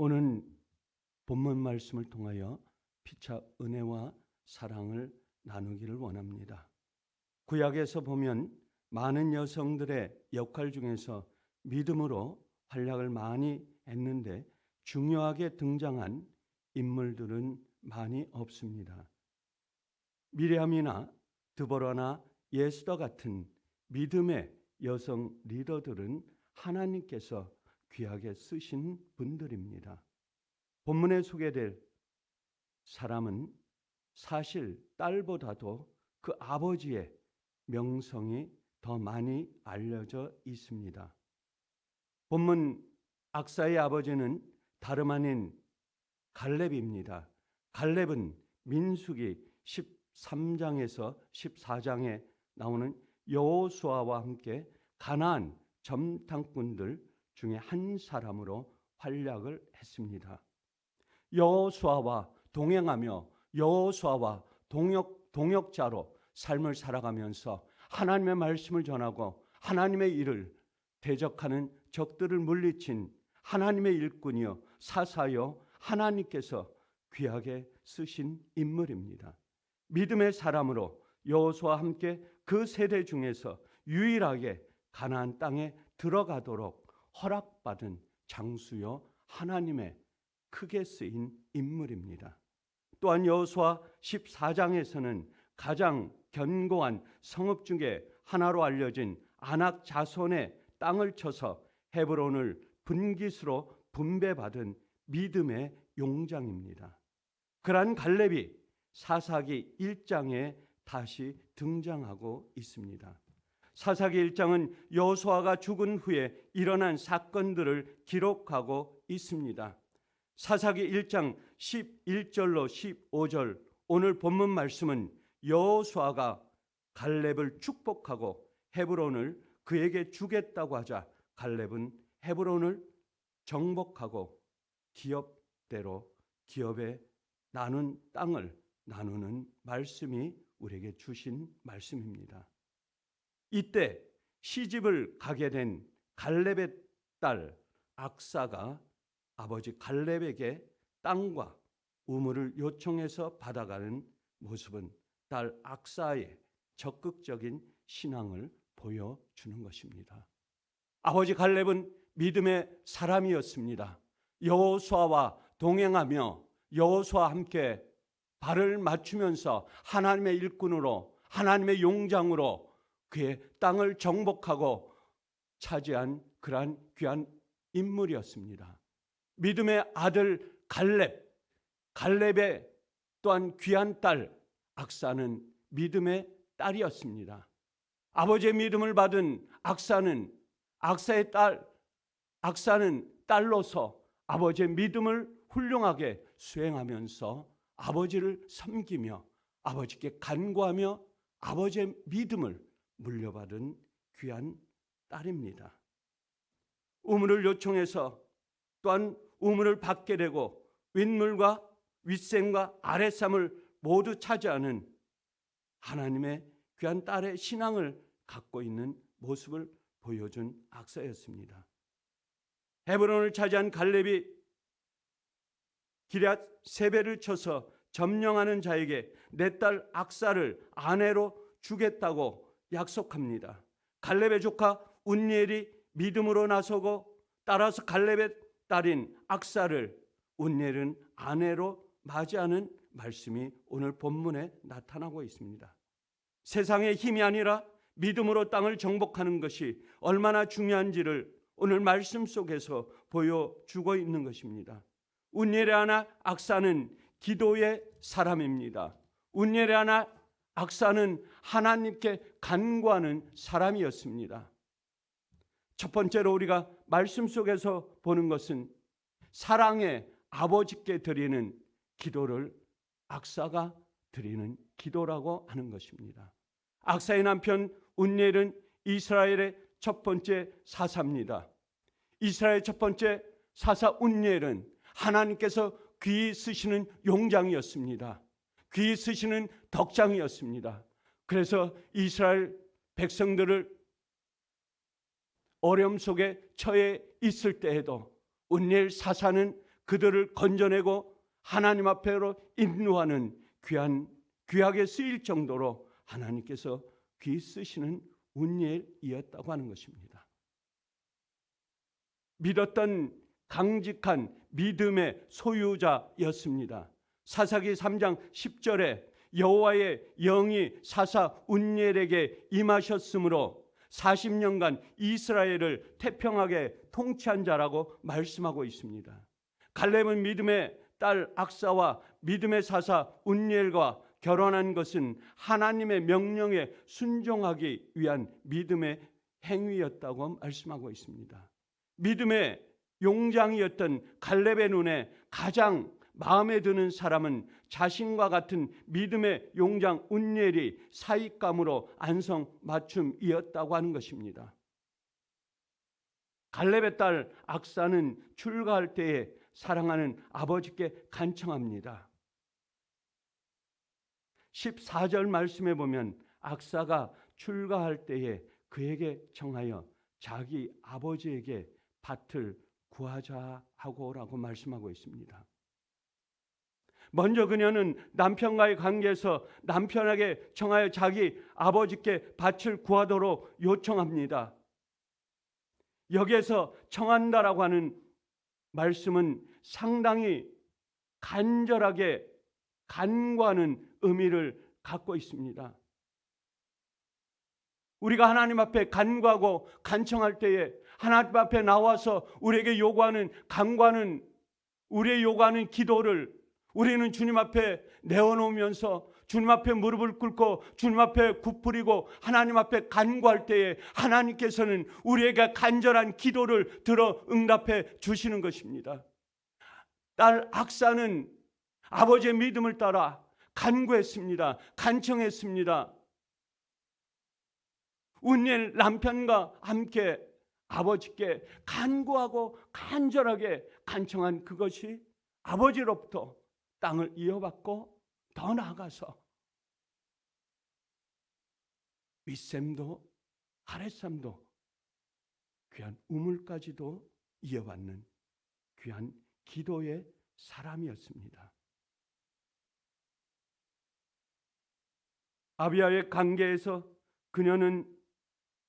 오늘 본문 말씀을 통하여 피차 은혜와 사랑을 나누기를 원합니다. 구약에서 보면 많은 여성들의 역할 중에서 믿음으로 활약을 많이 했는데 중요하게 등장한 인물들은 많이 없습니다. 미리암이나 드보라나 예스더 같은 믿음의 여성 리더들은 하나님께서 귀하게 쓰신 분들입니다. 본문에 소개될 사람은 사실 딸보다도 그 아버지의 명성이 더 많이 알려져 있습니다. 본문 악사의 아버지는 다름 아닌 갈렙입니다. 갈렙은 민수기 13장에서 14장에 나오는 여호수아와 함께 가나안 점탕꾼들 중에 한 사람으로 활약을 했습니다. 여호수아와 동행하며 여호수아와 동역자로 삶을 살아가면서 하나님의 말씀을 전하고 하나님의 일을 대적하는 적들을 물리친 하나님의 일꾼이요 사사요 하나님께서 귀하게 쓰신 인물입니다. 믿음의 사람으로 여호수아와 함께 그 세대 중에서 유일하게 가나안 땅에 들어가도록 허락받은 장수요 하나님의 크게 쓰인 인물입니다. 또한 여호수아 14장에서는 가장 견고한 성읍 중에 하나로 알려진 아낙 자손의 땅을 쳐서 헤브론을 분깃으로 분배받은 믿음의 용장입니다. 그러한 갈렙이 사사기 1장에 다시 등장하고 있습니다. 사사기 1장은 여호수아가 죽은 후에 일어난 사건들을 기록하고 있습니다. 사사기 1장 11절로 15절 오늘 본문 말씀은 여호수아가 갈렙을 축복하고 헤브론을 그에게 주겠다고 하자 갈렙은 헤브론을 정복하고 기업에 나눈 땅을 나누는 말씀이 우리에게 주신 말씀입니다. 이때 시집을 가게 된 갈렙의 딸 악사가 아버지 갈렙에게 땅과 우물을 요청해서 받아가는 모습은 딸 악사의 적극적인 신앙을 보여주는 것입니다. 아버지 갈렙은 믿음의 사람이었습니다. 여호수아와 동행하며 여호수아와 함께 발을 맞추면서 하나님의 일꾼으로 하나님의 용장으로 그의 땅을 정복하고 차지한 그러한 귀한 인물이었습니다. 믿음의 아들 갈렙의 또한 귀한 딸 악사는 믿음의 딸이었습니다. 아버지의 믿음을 받은 악사는 딸로서 아버지의 믿음을 훌륭하게 수행하면서 아버지를 섬기며 아버지께 간구하며 아버지의 믿음을 물려받은 귀한 딸입니다. 우물을 요청해서 또한 우물을 받게 되고 윗물과 윗샘과 아랫샘을 모두 차지하는 하나님의 귀한 딸의 신앙을 갖고 있는 모습을 보여준 악사였습니다. 헤브론을 차지한 갈렙이 기럇 세배를 쳐서 점령하는 자에게 내 딸 악사를 아내로 주겠다고 약속합니다. 갈렙의 조카 운니엘이 믿음으로 나서고 따라서 갈렙의 딸인 악사를 운니엘은 아내로 맞이하는 말씀이 오늘 본문에 나타나고 있습니다. 세상의 힘이 아니라 믿음으로 땅을 정복하는 것이 얼마나 중요한지를 오늘 말씀 속에서 보여주고 있는 것입니다. 운니엘의 아내 악사는 기도의 사람입니다. 운니엘의 아내 악사는 하나님께 간구하는 사람이었습니다. 첫 번째로 우리가 말씀 속에서 보는 것은 사랑의 아버지께 드리는 기도를 악사가 드리는 기도라고 하는 것입니다. 악사의 남편 운니엘은 이스라엘의 첫 번째 사사입니다. 이스라엘의 첫 번째 사사 운니엘은 하나님께서 귀히 쓰시는 용장이었습니다. 귀히 쓰시는 덕장이었습니다. 그래서 이스라엘 백성들을 어려움 속에 처해 있을 때에도 운니엘 사사는 그들을 건져내고 하나님 앞으로 인도하는 귀하게 쓰일 정도로 하나님께서 귀 쓰시는 운니엘이었다고 하는 것입니다. 믿었던 강직한 믿음의 소유자였습니다. 사사기 3장 10절에 여호와의 영이 사사 운니엘에게 임하셨으므로 40년간 이스라엘을 태평하게 통치한 자라고 말씀하고 있습니다. 갈렙은 믿음의 딸 악사와 믿음의 사사 운니엘과 결혼한 것은 하나님의 명령에 순종하기 위한 믿음의 행위였다고 말씀하고 있습니다. 믿음의 용장이었던 갈렙의 눈에 가장 마음에 드는 사람은 자신과 같은 믿음의 용장 운니엘이 사익감으로 안성맞춤이었다고 하는 것입니다. 갈렙의 딸 악사는 출가할 때에 사랑하는 아버지께 간청합니다. 14절 말씀에 보면 악사가 출가할 때에 그에게 청하여 자기 아버지에게 밭을 구하자 하고라고 말씀하고 있습니다. 먼저 그녀는 남편과의 관계에서 남편에게 청하여 자기 아버지께 밭을 구하도록 요청합니다. 여기에서 청한다라고 하는 말씀은 상당히 간절하게 간구하는 의미를 갖고 있습니다. 우리가 하나님 앞에 간구하고 간청할 때에 하나님 앞에 나와서 우리에게 요구하는 간구하는 우리의 요구하는 기도를 우리는 주님 앞에 내어놓으면서 주님 앞에 무릎을 꿇고 주님 앞에 굽부리고 하나님 앞에 간구할 때에 하나님께서는 우리에게 간절한 기도를 들어 응답해 주시는 것입니다. 딸 악사는 아버지의 믿음을 따라 간구했습니다. 간청했습니다. 운니엘 남편과 함께 아버지께 간구하고 간절하게 간청한 그것이 아버지로부터 땅을 이어받고 더 나아가서 윗샘도 아랫샘도 귀한 우물까지도 이어받는 귀한 기도의 사람이었습니다. 아비야의 관계에서 그녀는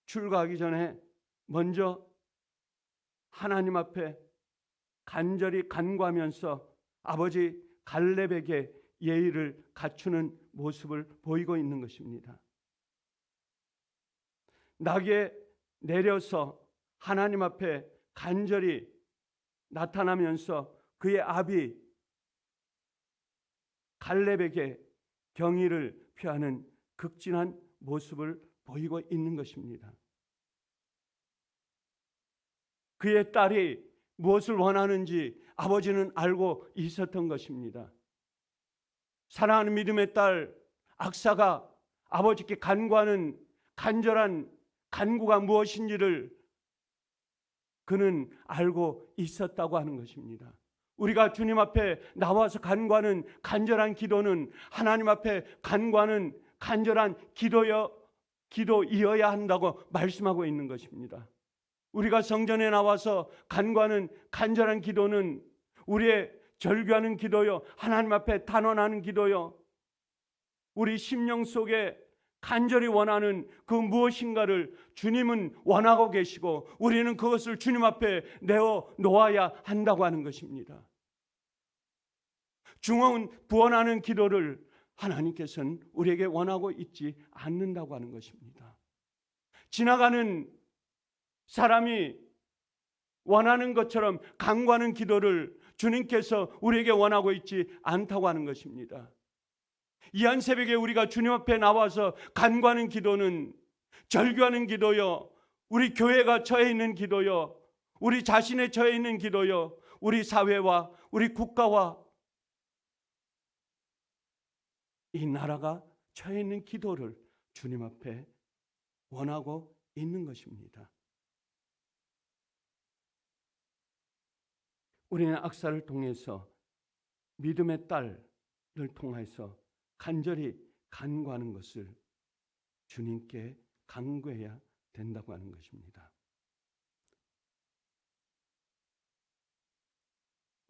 출가하기 전에 먼저 하나님 앞에 간절히 간구하면서 아버지 갈렙에게 예의를 갖추는 모습을 보이고 있는 것입니다. 낙에 내려서 하나님 앞에 간절히 나타나면서 그의 아비 갈렙에게 경의를 표하는 극진한 모습을 보이고 있는 것입니다. 그의 딸이 무엇을 원하는지 아버지는 알고 있었던 것입니다. 사랑하는 믿음의 딸 악사가 아버지께 간구하는 간절한 간구가 무엇인지를 그는 알고 있었다고 하는 것입니다. 우리가 주님 앞에 나와서 간구하는 간절한 기도는 하나님 앞에 간구하는 간절한 기도이어야 한다고 말씀하고 있는 것입니다. 우리가 성전에 나와서 간구하는 간절한 기도는 우리의 절규하는 기도요, 하나님 앞에 단언하는 기도요, 우리 심령 속에 간절히 원하는 그 무엇인가를 주님은 원하고 계시고 우리는 그것을 주님 앞에 내어 놓아야 한다고 하는 것입니다. 중원 부원하는 기도를 하나님께서는 우리에게 원하고 있지 않는다고 하는 것입니다. 지나가는 사람이 원하는 것처럼 간구하는 기도를 주님께서 우리에게 원하고 있지 않다고 하는 것입니다. 이 한 새벽에 우리가 주님 앞에 나와서 간구하는 기도는 절규하는 기도요, 우리 교회가 처해 있는 기도요, 우리 자신의 처해 있는 기도요, 우리 사회와 우리 국가와 이 나라가 처해 있는 기도를 주님 앞에 원하고 있는 것입니다. 우리는 악사를 통해서 믿음의 딸을 통해서 간절히 간구하는 것을 주님께 간구해야 된다고 하는 것입니다.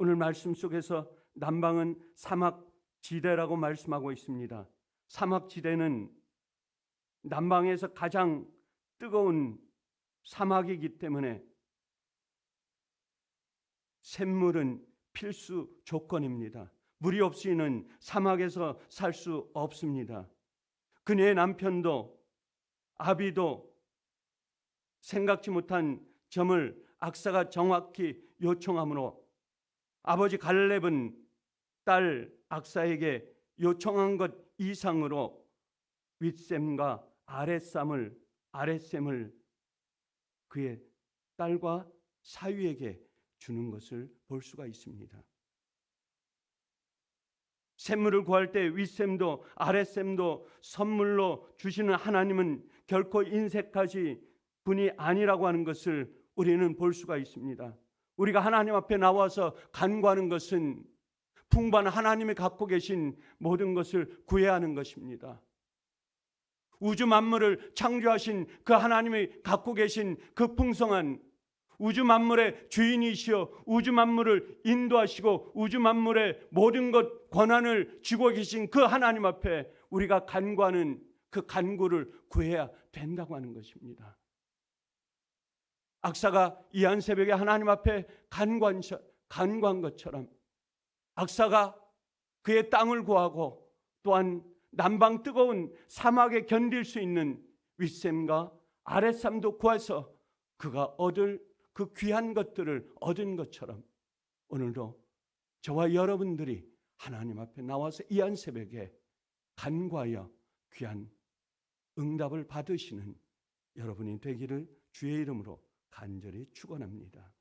오늘 말씀 속에서 남방은 사막지대라고 말씀하고 있습니다. 사막지대는 남방에서 가장 뜨거운 사막이기 때문에 샘물은 필수 조건입니다. 물이 없이는 사막에서 살 수 없습니다. 그녀의 남편도 아비도 생각지 못한 점을 악사가 정확히 요청하므로 아버지 갈렙은 딸 악사에게 요청한 것 이상으로 윗셈과 아랫셈을 그의 딸과 사위에게 주는 것을 볼 수가 있습니다. 샘물을 구할 때 윗셈도 아랫셈도 선물로 주시는 하나님은 결코 인색하시 분이 아니라고 하는 것을 우리는 볼 수가 있습니다. 우리가 하나님 앞에 나와서 간구하는 것은 풍부한 하나님이 갖고 계신 모든 것을 구해야 하는 것입니다. 우주 만물을 창조하신 그 하나님이 갖고 계신 그 풍성한 우주 만물의 주인이시여 우주 만물을 인도하시고 우주 만물의 모든 것 권한을 쥐고 계신 그 하나님 앞에 우리가 간구하는 그 간구를 구해야 된다고 하는 것입니다. 악사가 이한 새벽에 하나님 앞에 간구한 것처럼 악사가 그의 땅을 구하고 또한 남방 뜨거운 사막에 견딜 수 있는 윗셈과 아랫셈도 구해서 그가 얻을 그 귀한 것들을 얻은 것처럼 오늘도 저와 여러분들이 하나님 앞에 나와서 이한 새벽에 간구하여 귀한 응답을 받으시는 여러분이 되기를 주의 이름으로 간절히 축원합니다.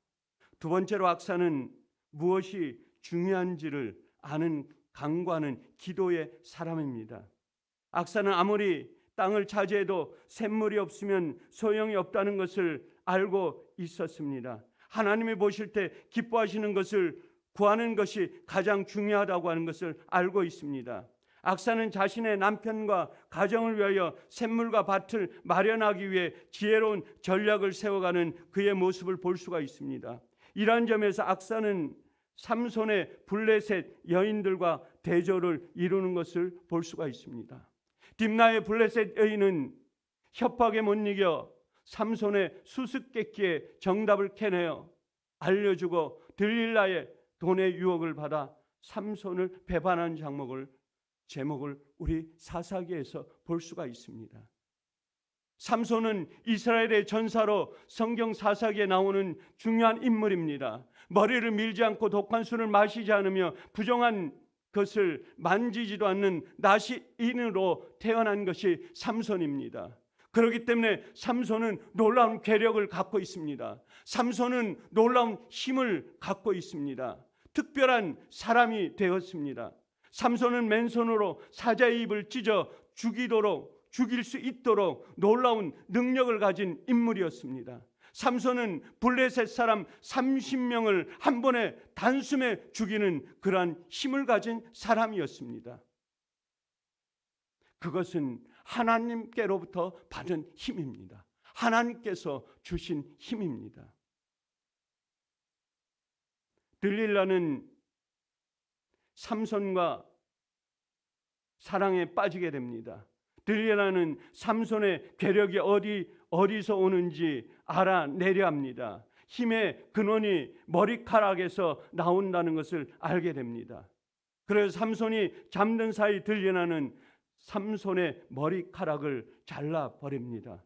두 번째로 악사는 무엇이 중요한지를 아는 간구하는 기도의 사람입니다. 악사는 아무리 땅을 차지해도 샘물이 없으면 소용이 없다는 것을 알고 있었습니다. 하나님이 보실 때 기뻐하시는 것을 구하는 것이 가장 중요하다고 하는 것을 알고 있습니다. 악사는 자신의 남편과 가정을 위하여 샘물과 밭을 마련하기 위해 지혜로운 전략을 세워가는 그의 모습을 볼 수가 있습니다. 이러한 점에서 악사는 삼손의 블레셋 여인들과 대조를 이루는 것을 볼 수가 있습니다. 딥나의 블레셋 여인은 협박에 못 이겨 삼손의 수수께끼에 정답을 캐내어 알려주고 들릴라의 돈의 유혹을 받아 삼손을 배반한 제목을 우리 사사기에서 볼 수가 있습니다. 삼손은 이스라엘의 전사로 성경 사사기에 나오는 중요한 인물입니다. 머리를 밀지 않고 독한 술을 마시지 않으며 부정한 것을 만지지도 않는 나시인으로 태어난 것이 삼손입니다. 그렇기 때문에 삼손은 놀라운 괴력을 갖고 있습니다. 삼손은 놀라운 힘을 갖고 있습니다. 특별한 사람이 되었습니다. 삼손은 맨손으로 사자의 입을 찢어 죽일 수 있도록 놀라운 능력을 가진 인물이었습니다. 삼손은 블레셋 사람 30명을 한 번에 단숨에 죽이는 그러한 힘을 가진 사람이었습니다. 그것은 하나님께로부터 받은 힘입니다. 하나님께서 주신 힘입니다. 들릴라는 삼손과 사랑에 빠지게 됩니다. 들릴라는 삼손의 괴력이 어디서 오는지 알아내려 합니다. 힘의 근원이 머리카락에서 나온다는 것을 알게 됩니다. 그래서 삼손이 잠든 사이 들릴라는 삼손의 머리카락을 잘라버립니다.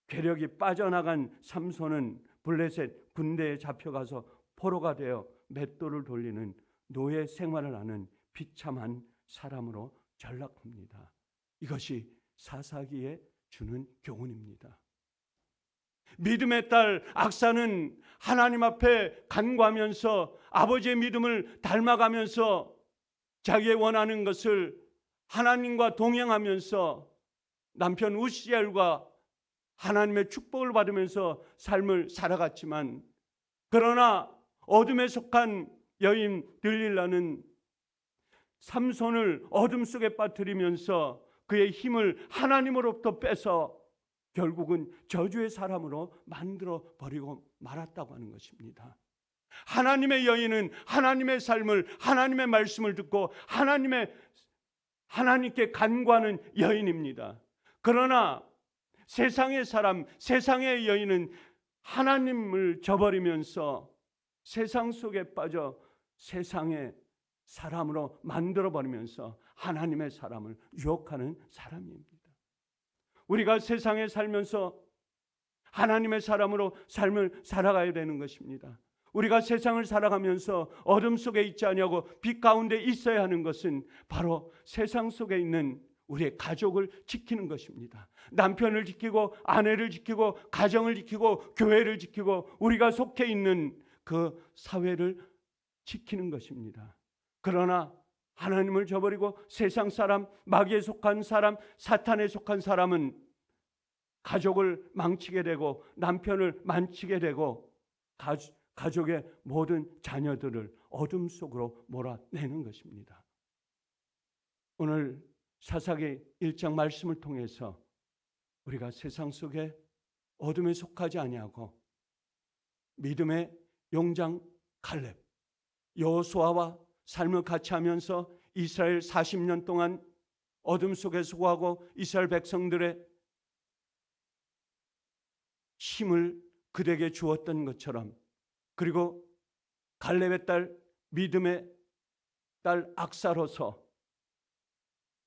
괴력이 빠져나간 삼손은 블레셋 군대에 잡혀가서 포로가 되어 맷돌을 돌리는 노예 생활을 하는 비참한 사람으로 전락합니다. 이것이 사사기에 주는 교훈입니다. 믿음의 딸 악사는 하나님 앞에 간구하면서 아버지의 믿음을 닮아가면서 자기의 원하는 것을 하나님과 동행하면서 남편 우시엘과 하나님의 축복을 받으면서 삶을 살아갔지만, 그러나 어둠에 속한 여인 들릴라는 삼손을 어둠 속에 빠뜨리면서 그의 힘을 하나님으로부터 빼서 결국은 저주의 사람으로 만들어 버리고 말았다고 하는 것입니다. 하나님의 여인은 하나님의 삶을, 하나님의 말씀을 듣고 하나님께 간구하는 여인입니다. 그러나 세상의 사람, 세상의 여인은 하나님을 저버리면서 세상 속에 빠져 세상의 사람으로 만들어버리면서 하나님의 사람을 유혹하는 사람입니다. 우리가 세상에 살면서 하나님의 사람으로 삶을 살아가야 되는 것입니다. 우리가 세상을 살아가면서 어둠 속에 있지 아니하고 빛 가운데 있어야 하는 것은 바로 세상 속에 있는 우리의 가족을 지키는 것입니다. 남편을 지키고 아내를 지키고 가정을 지키고 교회를 지키고 우리가 속해 있는 그 사회를 지키는 것입니다. 그러나 하나님을 저버리고 세상 사람, 마귀에 속한 사람, 사탄에 속한 사람은 가족을 망치게 되고 남편을 망치게 되고 가족의 모든 자녀들을 어둠 속으로 몰아내는 것입니다. 오늘 사사기 1장 말씀을 통해서 우리가 세상 속에 어둠에 속하지 아니하고 믿음의 용장 갈렙, 여호수아와 삶을 같이 하면서 이스라엘 40년 동안 어둠 속에 수고하고 이스라엘 백성들의 힘을 그들에게 주었던 것처럼, 그리고 갈렙의 딸, 믿음의 딸 악사로서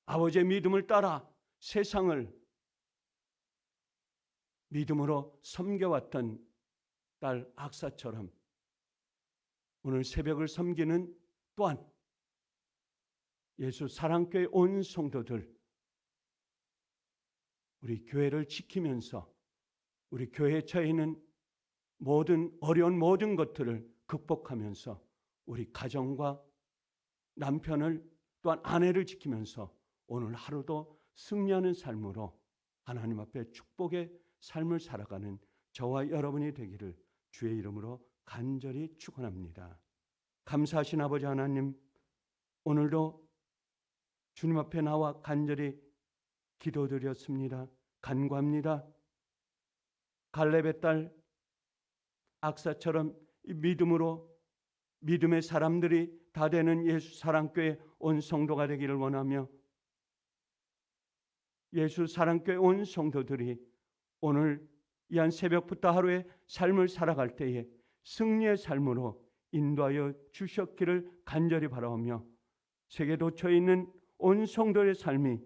아버지의 믿음을 따라 세상을 믿음으로 섬겨왔던 딸 악사처럼 오늘 새벽을 섬기는 또한 예수 사랑교회 온 성도들, 우리 교회를 지키면서 우리 교회에 처해 있는 모든 어려운 모든 것들을 극복하면서 우리 가정과 남편을 또한 아내를 지키면서 오늘 하루도 승리하는 삶으로 하나님 앞에 축복의 삶을 살아가는 저와 여러분이 되기를 주의 이름으로 간절히 축원합니다. 감사하신 아버지 하나님, 오늘도 주님 앞에 나와 간절히 기도드렸습니다. 간구합니다. 갈렙의 딸 악사처럼 믿음으로 믿음의 사람들이 다 되는 예수 사랑교회 온 성도가 되기를 원하며, 예수 사랑교회 온 성도들이 오늘 이 한 새벽부터 하루의 삶을 살아갈 때에 승리의 삶으로 인도하여 주셨기를 간절히 바라오며, 세계 도처에 있는 온 성도의 삶이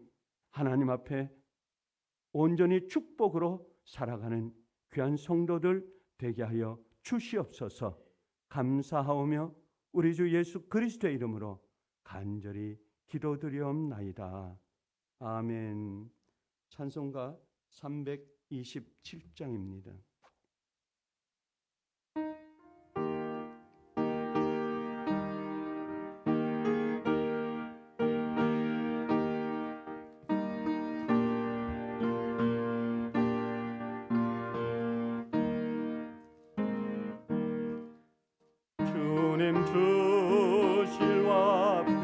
하나님 앞에 온전히 축복으로 살아가는 귀한 성도들 되게 하여 주시옵소서. 감사하오며 우리 주 예수 그리스도의 이름으로 간절히 기도드리옵나이다. 아멘. 찬송가 327장입니다. 주님 주실 화평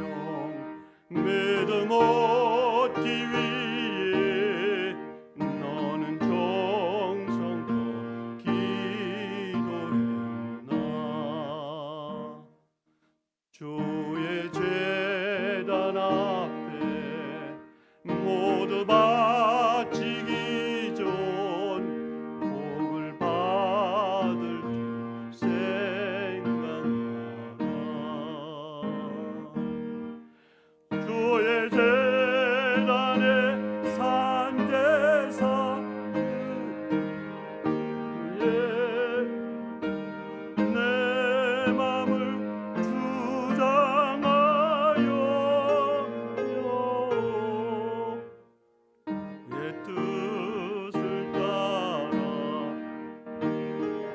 믿음 얻기 위해 너는 정성껏 기도했나. 주의 제단 앞에 모두 바치기 전 복을 받을 줄 생각나나. 주의 제단에 산제사 위에 내 맘을 주장하여 내 뜻을 따라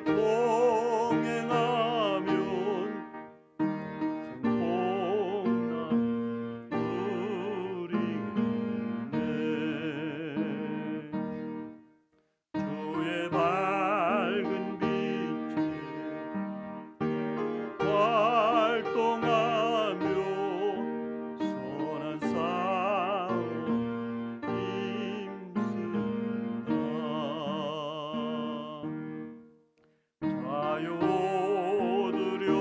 동행하면 행복나 누리네. 주의 밝은 빛에 활동하며 선한 싸움 힘쓴다. 자유 얻으려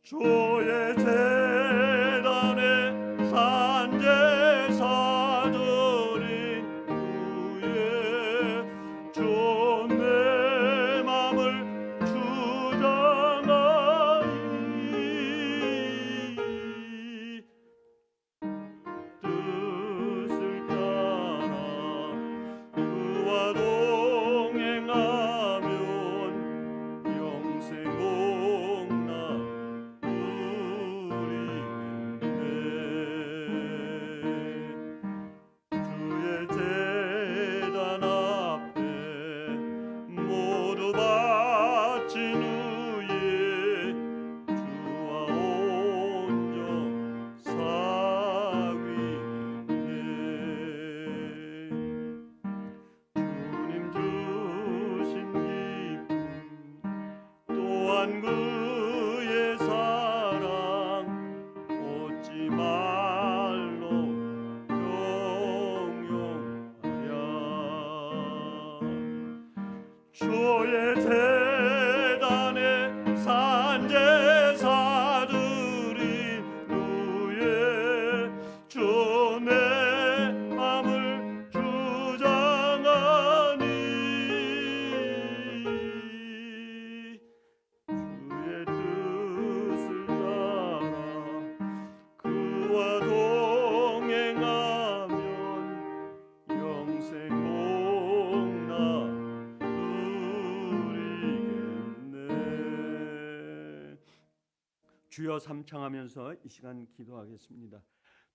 주의 재단에 산제사드린 후에 주 내 맘을 주장하니 뜻을 따라 그와 동행하면 영생 복나 주의 재단 앞에 모두 바친 후에 주와 온전 사위에 주님 주신 기쁨 또한 그의 사랑 잊지 말로 주의 재단에 산제사드린 후에 주 내 맘을 주장하니 주의 뜻을 따라 그와 동행하면 영생 복나 주여 삼창하면서 이 시간 기도하겠습니다.